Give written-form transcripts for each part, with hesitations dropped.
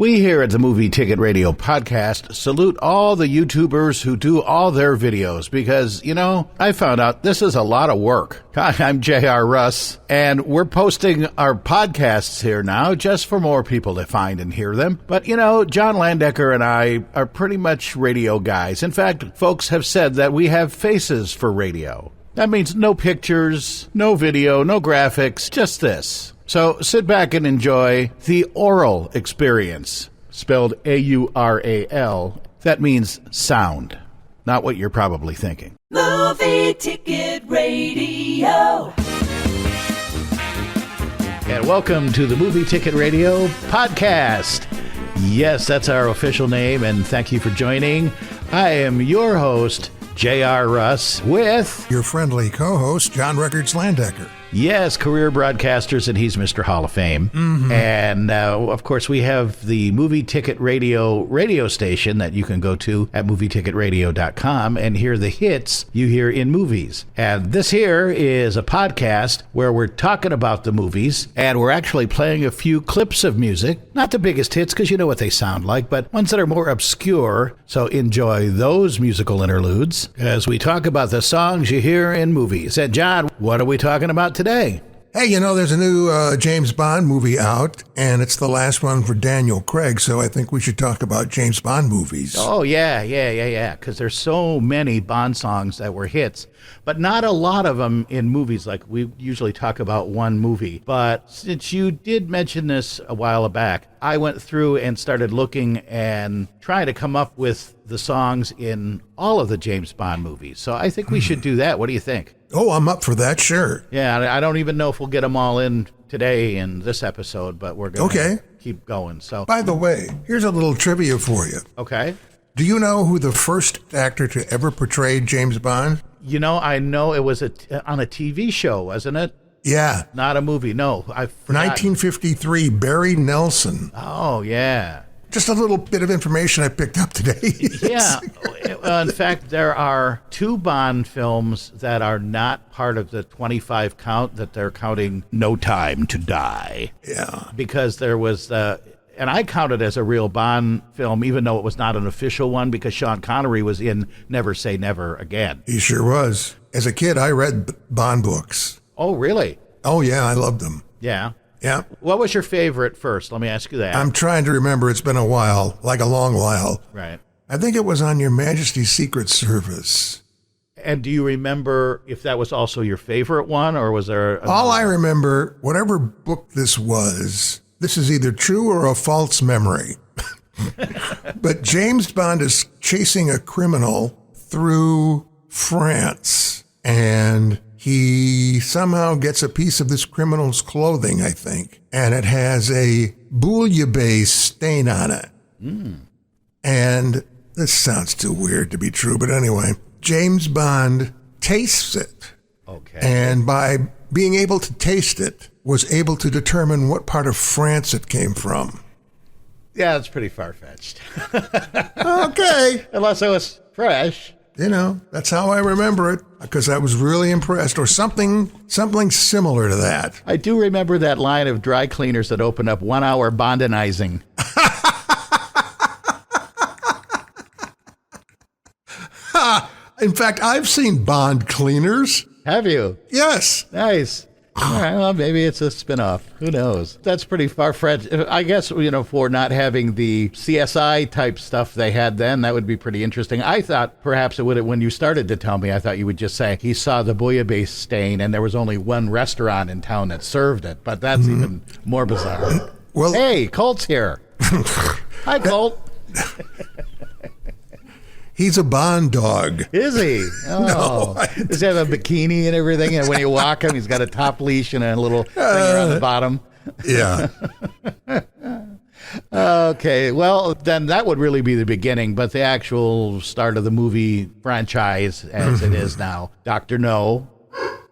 We here at the Movie Ticket Radio podcast salute all the YouTubers who do all their videos because, you know, I found out this is a lot of work. Hi, I'm J.R. Russ, and we're posting our podcasts here now just for more people to find and hear them. But, you know, John Landecker and I are pretty much radio guys. In fact, folks have said that we have faces for radio. That means no pictures, no video, no graphics, just this. So sit back and enjoy the oral experience, spelled A-U-R-A-L. That means sound, not what you're probably thinking. Movie Ticket Radio. And welcome to the Movie Ticket Radio podcast. Yes, that's our official name, and thank you for joining. I am your host, J.R. Russ, with your friendly co-host, John Records Landecker. Yes, career broadcasters, and he's Mr. Hall of Fame. Mm-hmm. And, of course, we have the Movie Ticket radio station that you can go to at movieticket.radio.com and hear the hits you hear in movies. And this here is a podcast where we're talking about the movies, and we're actually playing a few clips of music. Not the biggest hits, because you know what they sound like, but ones that are more obscure. So enjoy those musical interludes as we talk about the songs you hear in movies. And, John, what are we talking about today? Hey, you know, there's a new James Bond movie out, and it's the last one for Daniel Craig, so I think we should talk about James Bond movies. Oh, yeah, because there's so many Bond songs that were hits, but not a lot of them in movies. Like, we usually talk about one movie. But since you did mention this a while back, I went through and started looking and trying to come up with the songs in all of the James Bond movies. So I think we should do that. What do you think? Oh, I'm up for that, sure. Yeah, I don't even know if we'll get them all in today in this episode, but we're going to keep going. So, by the way, here's a little trivia for you. Okay. Do you know who the first actor to ever portray James Bond? You know, I know it was on a TV show, wasn't it? Yeah. Not a movie, no. I forgot. 1953, Barry Nelson. Oh, yeah. Just a little bit of information I picked up today. Yeah. In fact, there are two Bond films that are not part of the 25 count that they're counting No Time to Die. Yeah. Because there was, and I counted as a real Bond film, even though it was not an official one, because Sean Connery was in Never Say Never Again. He sure was. As a kid, I read Bond books. Oh, really? Oh, yeah, I loved them. Yeah. Yeah. What was your favorite first? Let me ask you that. I'm trying to remember. It's been a while, like a long while. Right. I think it was on Your Majesty's Secret Service. And do you remember if that was also your favorite one, or was there... All I remember, whatever book this is either true or a false memory. But James Bond is chasing a criminal through France, and he somehow gets a piece of this criminal's clothing, I think, and it has a bouillabaisse stain on it. Mm. And this sounds too weird to be true, but anyway, James Bond tastes it. Okay. And by being able to taste it, was able to determine what part of France it came from. Yeah, that's pretty far-fetched. Okay. Unless it was fresh. You know, that's how I remember it, because I was really impressed, or something similar to that. I do remember that line of dry cleaners that opened up 1 hour bondinizing. In fact, I've seen Bond cleaners. Have you? Yes. Nice. All right, well, maybe it's a spinoff. Who knows? That's pretty far-fetched. I guess, you know, for not having the CSI type stuff they had then, that would be pretty interesting. I thought perhaps it would, when you started to tell me, I thought you would just say he saw the bouillabaisse stain and there was only one restaurant in town that served it. But that's even more bizarre. Well, hey, Colt's here. Hi, Colt. He's a Bond dog. Is he? Oh. No. Does he have a bikini and everything? And when you walk him, he's got a top leash and a little finger on the bottom. Yeah. Okay, well, then that would really be the beginning, but the actual start of the movie franchise, as it is now, Dr. No.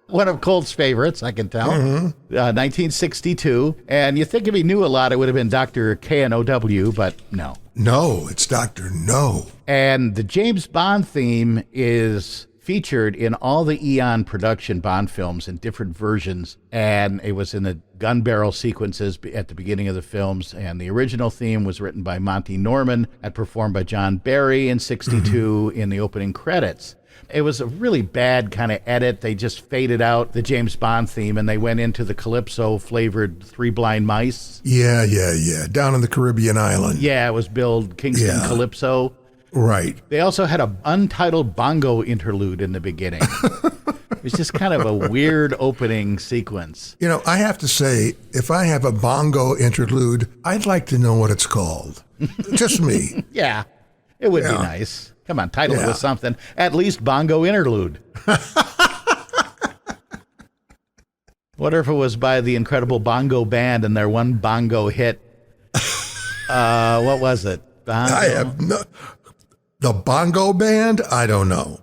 One of Colt's favorites, I can tell. 1962. And you think if he knew a lot, it would have been Dr. K-N-O-W, but no. No, it's Dr. No. And the James Bond theme is featured in all the Eon production Bond films in different versions, and it was in the gun barrel sequences at the beginning of the films, and the original theme was written by Monty Norman and performed by John Barry in 62 in the opening credits. It was a really bad kind of edit. They just faded out the James Bond theme, and they went into the Calypso-flavored Three Blind Mice. Yeah. Down in the Caribbean island. Yeah, it was billed Kingston Calypso. Right. They also had an untitled bongo interlude in the beginning. It was just kind of a weird opening sequence. You know, I have to say, if I have a bongo interlude, I'd like to know what it's called. Just me. Yeah, it would be nice. Come on, title it with something. At least bongo interlude. What if it was by the Incredible Bongo Band and their one bongo hit? What was it? Bongo? I have the Bongo Band? I don't know.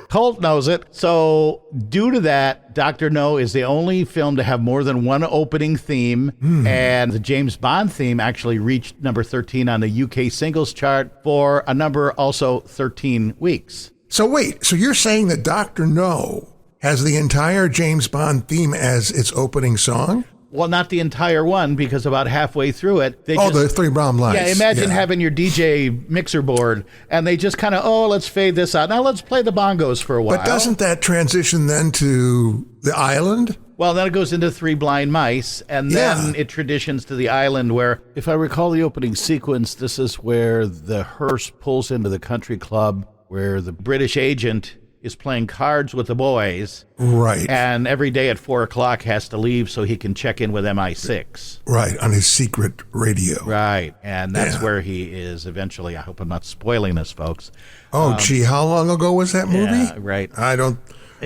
Colt knows it. So due to that, Dr. No is the only film to have more than one opening theme, and the James Bond theme actually reached number 13 on the UK singles chart for a number also 13 weeks. So wait, so you're saying that Dr. No has the entire James Bond theme as its opening song? Well, not the entire one, because about halfway through it, the Three Brown Lights. Yeah, imagine having your DJ mixer board, and they just kind of, let's fade this out. Now let's play the bongos for a while. But doesn't that transition then to the island? Well, then it goes into Three Blind Mice, and then it transitions to the island where, if I recall the opening sequence, this is where the hearse pulls into the country club, where the British agent is playing cards with the boys. Right. And every day at 4 o'clock has to leave so he can check in with MI6. Right, on his secret radio. Right. And that's where he is eventually. I hope I'm not spoiling this, folks. Oh, gee, how long ago was that movie? Yeah, right. I don't...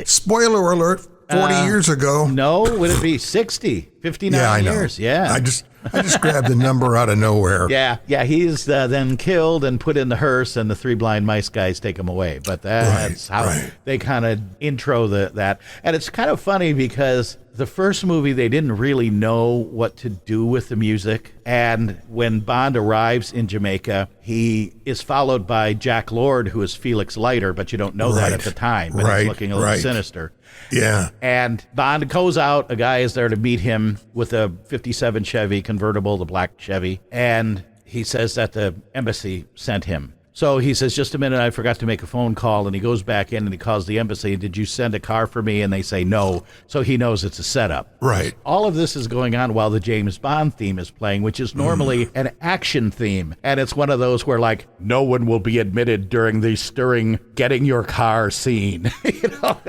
Spoiler alert, 40 years ago. No, would it be 60? 59 years. Yeah. I just grabbed the number out of nowhere. Yeah. He's then killed and put in the hearse, and the Three Blind Mice guys take him away. But that's how they kind of intro that. And it's kind of funny because the first movie, they didn't really know what to do with the music. And when Bond arrives in Jamaica, he is followed by Jack Lord, who is Felix Leiter, but you don't know that at the time. But he's looking a little sinister. Yeah. And Bond goes out. A guy is there to meet him with a 57 Chevy convertible, the black Chevy. And he says that the embassy sent him. So he says, just a minute, I forgot to make a phone call. And he goes back in and he calls the embassy. Did you send a car for me? And they say no. So he knows it's a setup. Right. All of this is going on while the James Bond theme is playing, which is normally an action theme. And it's one of those where, like, no one will be admitted during the stirring getting your car scene. You know?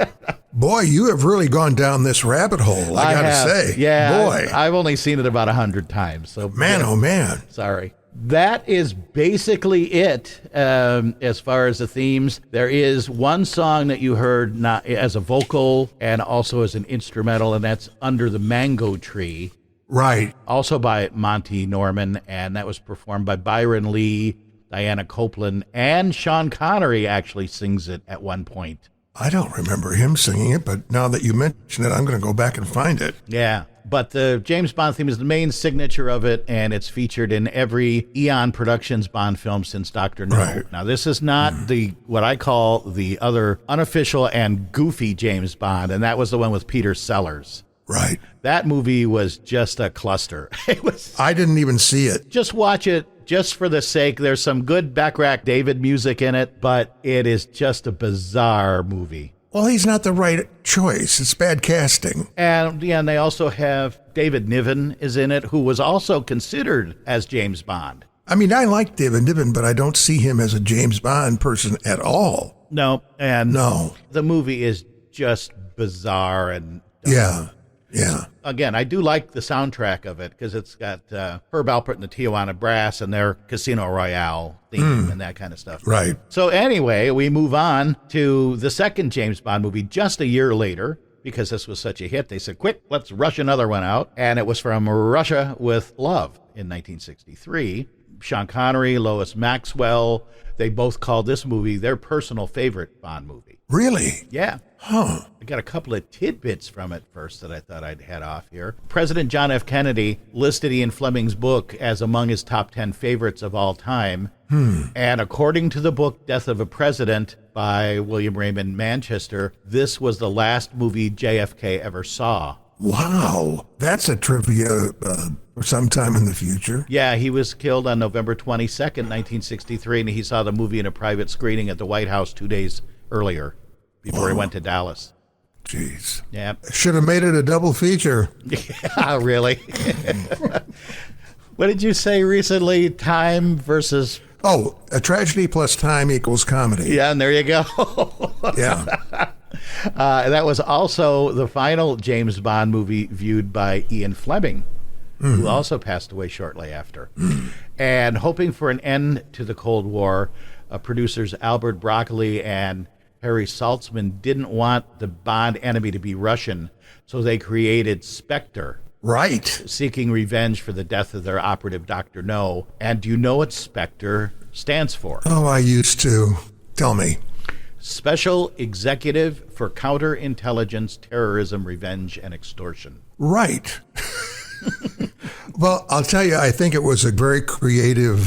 Boy, you have really gone down this rabbit hole, I gotta say. Yeah. Boy. I've only seen it about 100 times. So man, oh man. Sorry. That is basically it as far as the themes. There is one song that you heard not as a vocal and also as an instrumental, and that's Under the Mango Tree. Right. Also by Monty Norman, and that was performed by Byron Lee, Diana Copeland, and Sean Connery actually sings it at one point. I don't remember him singing it, but now that you mention it, I'm going to go back and find it. Yeah. But the James Bond theme is the main signature of it, and it's featured in every Eon Productions Bond film since Dr. No. Right. Now, this is not what I call the other unofficial and goofy James Bond, and that was the one with Peter Sellers. Right. That movie was just a cluster. I didn't even see it. Just watch it. Just for the sake, there's some good Backrack David music in it, but it is just a bizarre movie. Well, he's not the right choice. It's bad casting. And they also have David Niven is in it, who was also considered as James Bond. I mean, I like David Niven, but I don't see him as a James Bond person at all. No, and no. The movie is just bizarre and yeah. Again, I do like the soundtrack of it because it's got Herb Alpert and the Tijuana Brass and their Casino Royale theme and that kind of stuff. Right. So anyway, we move on to the second James Bond movie just a year later because this was such a hit. They said, quick, let's rush another one out. And it was from Russia with Love in 1963. Sean Connery, Lois Maxwell, they both called this movie their personal favorite Bond movie. Really? Yeah. Huh. I got a couple of tidbits from it first that I thought I'd head off here. President John F. Kennedy listed Ian Fleming's book as among his top 10 favorites of all time. And according to the book Death of a President by William Raymond Manchester, this was the last movie JFK ever saw. Wow. That's a trivia for some time in the future. Yeah, he was killed on November 22nd, 1963, and he saw the movie in a private screening at the White House 2 days earlier before he went to Dallas. Jeez. Yeah. Should have made it a double feature. Yeah, really? What did you say recently? Time versus... Oh, a tragedy plus time equals comedy. Yeah, and there you go. Yeah. That was also the final James Bond movie viewed by Ian Fleming, who also passed away shortly after. And hoping for an end to the Cold War, producers Albert Broccoli and Harry Saltzman didn't want the Bond enemy to be Russian, so they created Spectre. Right. Seeking revenge for the death of their operative Dr. No. And do you know what Spectre stands for? Oh, I used to. Tell me. Special Executive for Counterintelligence, Terrorism, Revenge, and Extortion. Right. Well, I'll tell you, I think it was a very creative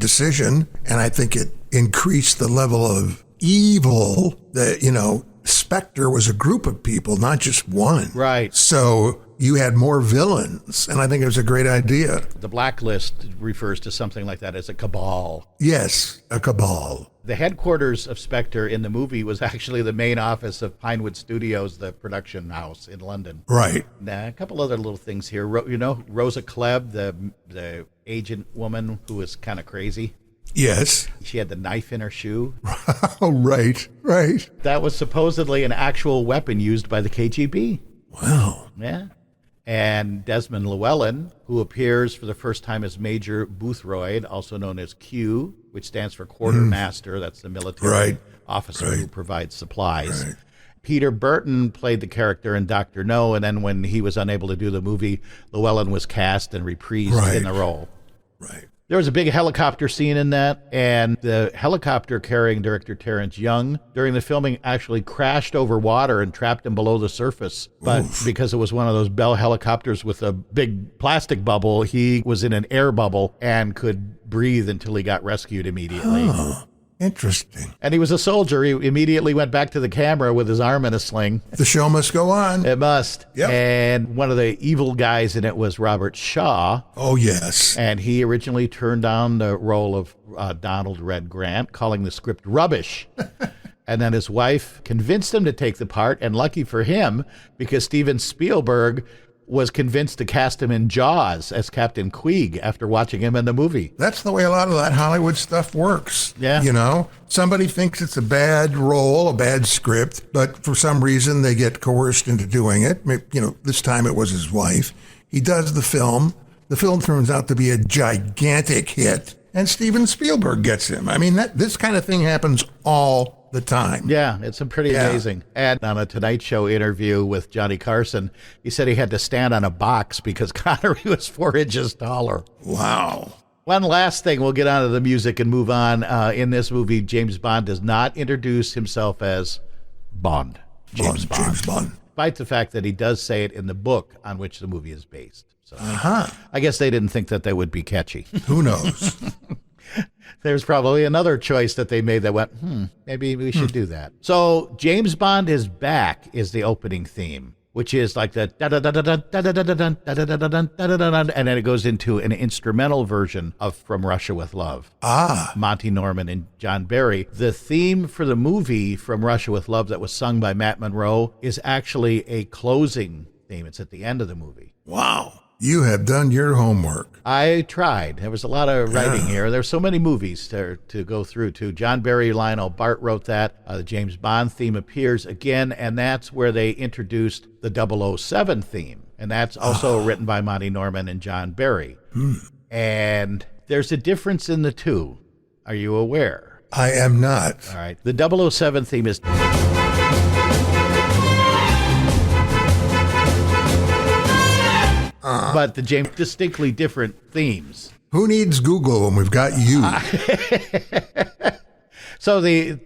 decision, and I think it increased the level of evil that, Spectre was a group of people, not just one. Right. So you had more villains, and I think it was a great idea. The blacklist refers to something like that as a cabal. Yes, a cabal. The headquarters of Spectre in the movie was actually the main office of Pinewood Studios, the production house in London. Right. Now, a couple other little things here. Rosa Klebb, the agent woman who was kind of crazy. Yes. She had the knife in her shoe. Oh, right. That was supposedly an actual weapon used by the KGB. Wow. Yeah. And Desmond Llewellyn, who appears for the first time as Major Boothroyd, also known as Q, which stands for Quartermaster. That's the military officer who provides supplies. Right. Peter Burton played the character in Dr. No, and then when he was unable to do the movie, Llewellyn was cast and reprised in the role. Right. There was a big helicopter scene in that, and the helicopter carrying director Terrence Young during the filming actually crashed over water and trapped him below the surface. But because it was one of those Bell helicopters with a big plastic bubble, he was in an air bubble and could breathe until he got rescued immediately. Oh, interesting. And he was a soldier. He immediately went back to the camera with his arm in a sling. The show must go on. It must. Yep. And one of the evil guys in it was Robert Shaw. Oh, yes. And he originally turned down the role of Donald Red Grant, calling the script rubbish. And then his wife convinced him to take the part, and lucky for him, because Steven Spielberg was convinced to cast him in Jaws as Captain Queeg after watching him in the movie. That's the way a lot of that Hollywood stuff works. Yeah. Somebody thinks it's a bad role, a bad script, but for some reason they get coerced into doing it. This time it was his wife. He does the film. The film turns out to be a gigantic hit, and Steven Spielberg gets him. I mean, this kind of thing happens all the time. Yeah, it's pretty amazing. And on a Tonight Show interview with Johnny Carson, he said he had to stand on a box because Connery was 4 inches taller. Wow. One last thing, we'll get on to the music and move on. In this movie, James Bond does not introduce himself as Bond. James Bond. Despite the fact that he does say it in the book on which the movie is based. So I guess they didn't think that would be catchy. Who knows? There's probably another choice that they made that went, maybe we should do that. So James Bond is Back is the opening theme, which is like the and then it goes into an instrumental version of From Russia with Love. Monty Norman and John Barry. The theme for the movie From Russia with Love that was sung by Matt Monroe is actually a closing theme. It's at the end of the movie. Wow. You have done your homework. I tried. There was a lot of writing here. There's so many movies to go through, too. John Barry, Lionel Bart wrote that. The James Bond theme appears again, and that's where they introduced the 007 theme. And that's also written by Monty Norman and John Barry. And there's a difference in the two. Are you aware? I am not. All right. The 007 theme is... but the James distinctly different themes. Who needs Google when we've got you? So the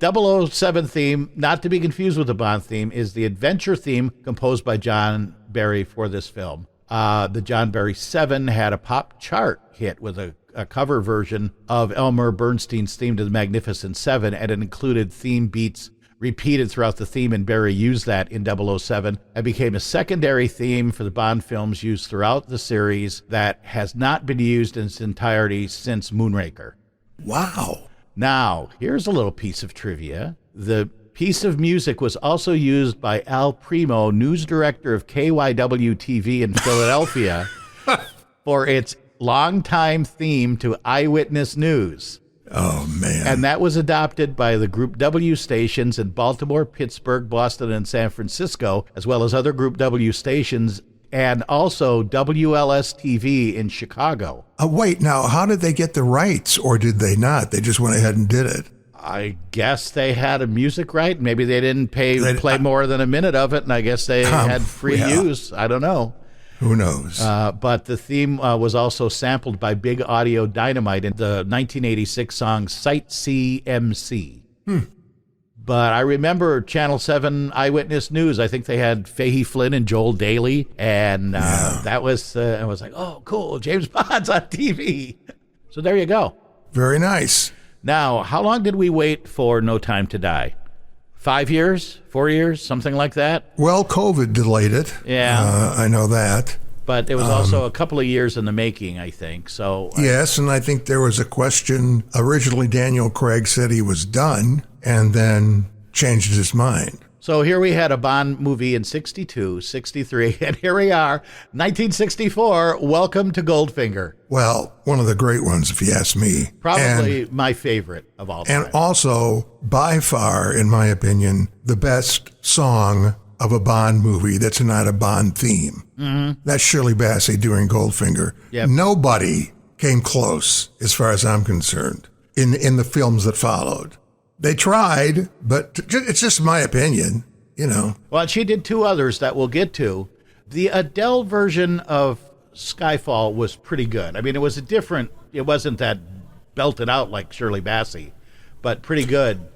007 theme, not to be confused with the Bond theme, is the adventure theme composed by John Barry for this film. The John Barry 7 had a pop chart hit with a cover version of Elmer Bernstein's theme to the Magnificent Seven, and it included theme beats repeated throughout the theme, and Barry used that in 007 and became a secondary theme for the Bond films used throughout the series that has not been used in its entirety since Moonraker. Wow. Now, here's a little piece of trivia. The piece of music was also used by Al Primo, news director of KYW TV in Philadelphia, for its longtime theme to Eyewitness News. Oh, man. And that was adopted by the Group W stations in Baltimore, Pittsburgh, Boston, and San Francisco, as well as other Group W stations, and also WLS-TV in Chicago. Wait, now, how did they get the rights, or did they not? They just went ahead and did it. I guess they had a music right. Maybe they didn't play more than a minute of it, and I guess they had free use. I don't know. Who knows? But the theme was also sampled by Big Audio Dynamite in the 1986 song Sight CMC. But I remember Channel 7 Eyewitness News. I think they had Fahey Flynn and Joel Daly. And that was, I was like, oh, cool, James Bond's on TV. So there you go. Very nice. Now, how long did we wait for No Time to Die? 5 years? 4 years? Something like that? Well, COVID delayed it. Yeah. I know that. But there was also a couple of years in the making, I think. So yes, and I think there was a question. Originally, Daniel Craig said he was done and then changed his mind. So here we had a Bond movie in 62, 63, and here we are, 1964, Welcome to Goldfinger. Well, one of the great ones, if you ask me. Probably my favorite of all time. And also, by far, in my opinion, the best song of a Bond movie that's not a Bond theme. Mm-hmm. That's Shirley Bassey doing Goldfinger. Yep. Nobody came close, as far as I'm concerned, in the films that followed. They tried, but it's just my opinion, you know. Well, she did two others that we'll get to. The Adele version of Skyfall was pretty good. I mean, it was it wasn't that belted out like Shirley Bassey, but pretty good.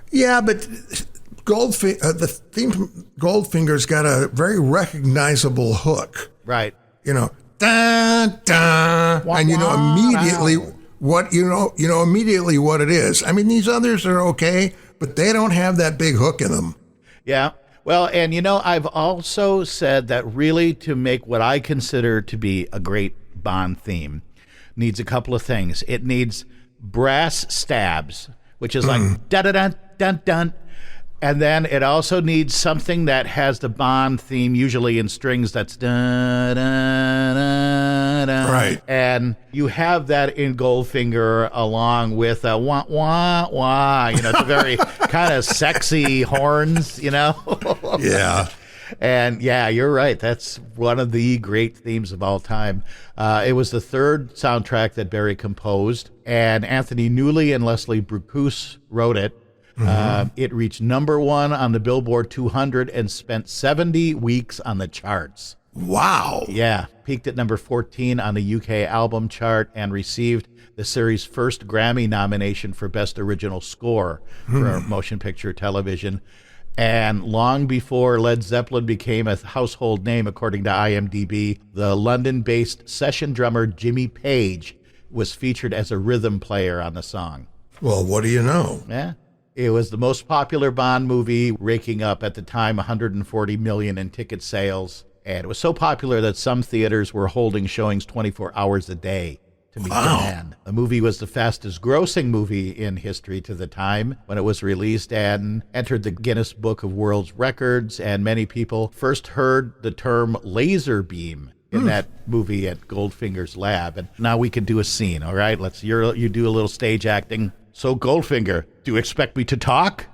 Yeah, but the theme from Goldfinger's got a very recognizable hook. Right. You know, dun, dun, and you know immediately immediately what it is. I mean, these others are okay, but they don't have that big hook in them. Yeah. Well, and I've also said that really to make what I consider to be a great Bond theme needs a couple of things. It needs brass stabs, which is like dun-dun-dun, dun-dun. And then it also needs something that has the Bond theme, usually in strings, that's da-da-da-da. Right. And you have that in Goldfinger along with a wah-wah-wah. It's a very kind of sexy horns, Yeah. And yeah, you're right. That's one of the great themes of all time. It was the third soundtrack that Barry composed, and Anthony Newley and Leslie Brookus wrote it. Mm-hmm. It reached #1 on the Billboard 200 and spent 70 weeks on the charts. Wow. Yeah. Peaked at number 14 on the UK album chart and received the series' first Grammy nomination for Best Original Score for motion picture television. And long before Led Zeppelin became a household name, according to IMDb, the London-based session drummer Jimmy Page was featured as a rhythm player on the song. Well, what do you know? Yeah. It was the most popular Bond movie, raking up at the time $140 million in ticket sales. And it was so popular that some theaters were holding showings 24 hours a day to meet demand. The movie was the fastest grossing movie in history to the time when it was released and entered the Guinness Book of World Records. And many people first heard the term laser beam in that movie at Goldfinger's lab. And now we can do a scene, all right? You do a little stage acting. So, Goldfinger, do you expect me to talk?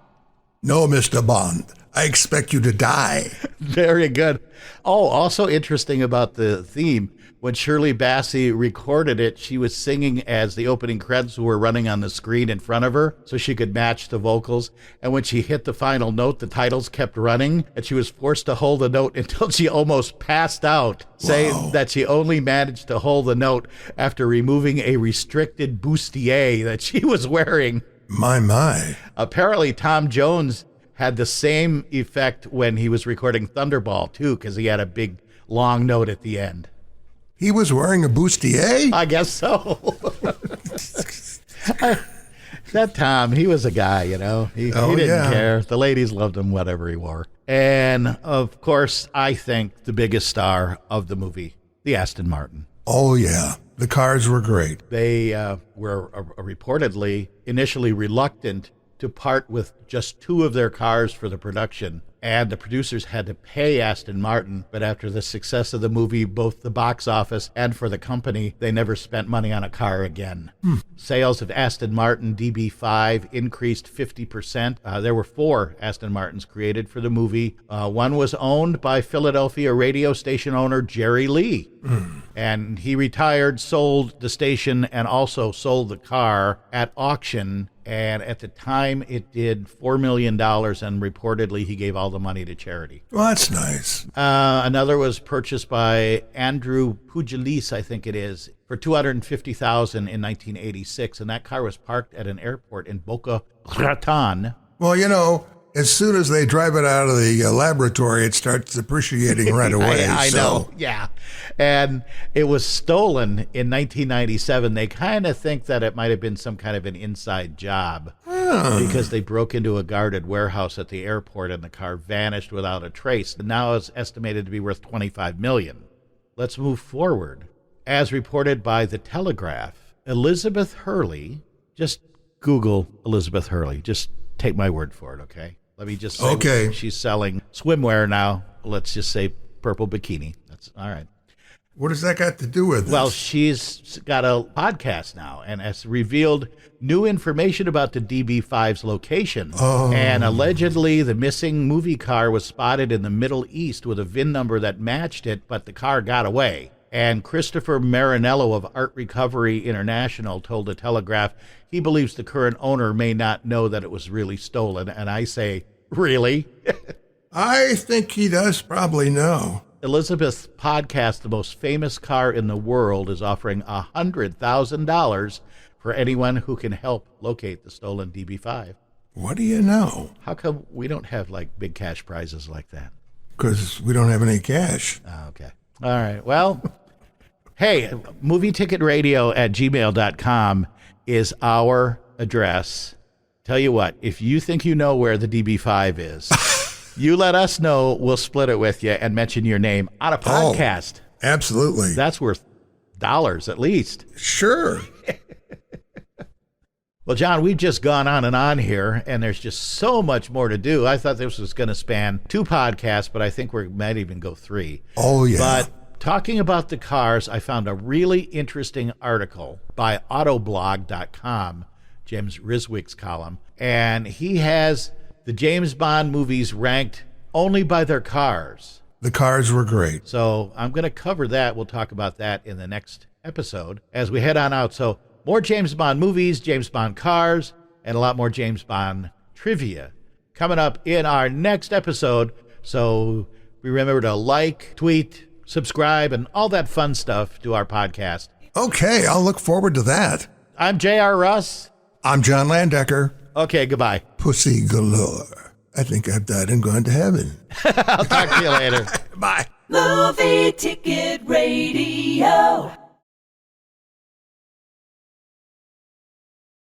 No, Mr. Bond. I expect you to die. Very good. Oh, also interesting about the theme. When Shirley Bassey recorded it, she was singing as the opening credits were running on the screen in front of her so she could match the vocals. And when she hit the final note, the titles kept running and she was forced to hold the note until she almost passed out, saying that she only managed to hold the note after removing a restricted bustier that she was wearing. My. Apparently, Tom Jones had the same effect when he was recording Thunderball, too, because he had a big, long note at the end. He was wearing a bustier? I guess so. That Tom, he was a guy, you know. He didn't care. The ladies loved him, whatever he wore. And, of course, I think the biggest star of the movie, the Aston Martin. Oh, yeah. The cars were great. They were reportedly initially reluctant to part with just 2 of their cars for the production. And the producers had to pay Aston Martin, but after the success of the movie, both the box office and for the company, they never spent money on a car again. Sales of Aston Martin DB5 increased 50%. There were 4 Aston Martins created for the movie. One was owned by Philadelphia radio station owner Jerry Lee. And he retired, sold the station, and also sold the car at auction. And at the time, it did $4 million, and reportedly he gave all the money to charity. Well, that's nice. Another was purchased by Andrew Pujalis, I think it is, for $250,000 in 1986, and that car was parked at an airport in Boca Raton. Well, you know, as soon as they drive it out of the laboratory, it starts depreciating right away. I know, yeah. And it was stolen in 1997. They kind of think that it might have been some kind of an inside job because they broke into a guarded warehouse at the airport and the car vanished without a trace. And now it's estimated to be worth $25 million. Let's move forward. As reported by The Telegraph, Elizabeth Hurley, just Google Elizabeth Hurley. Just take my word for it, okay? Let me just say she's selling swimwear now. Let's just say purple bikini. That's all right. What does that got to do with this? Well, she's got a podcast now and has revealed new information about the DB5's location. And allegedly, the missing movie car was spotted in the Middle East with a VIN number that matched it, but the car got away. And Christopher Marinello of Art Recovery International told The Telegraph he believes the current owner may not know that it was really stolen. And I say, really? I think he does probably know. Elizabeth's podcast, The Most Famous Car in the World, is offering $100,000 for anyone who can help locate the stolen DB5. What do you know? How come we don't have, like, big cash prizes like that? Because we don't have any cash. Oh, okay. All right. Well, hey, movieticketradio@gmail.com is our address. Tell you what, if you think you know where the DB5 is, you let us know. We'll split it with you and mention your name on a podcast. Oh, absolutely. That's worth dollars at least. Sure. Well, John, we've just gone on and on here, and there's just so much more to do. I thought this was going to span 2 podcasts, but I think we might even go 3. Oh, yeah. But talking about the cars, I found a really interesting article by Autoblog.com, James Riswick's column, and he has the James Bond movies ranked only by their cars. The cars were great. So I'm going to cover that. We'll talk about that in the next episode as we head on out. So more James Bond movies, James Bond cars, and a lot more James Bond trivia coming up in our next episode. So remember to like, tweet, subscribe, and all that fun stuff to our podcast. Okay, I'll look forward to that. I'm J.R. Russ. I'm John Landecker. Okay, goodbye. Pussy galore. I think I've died and gone to heaven. I'll talk to you later. Bye. Movie Ticket Radio.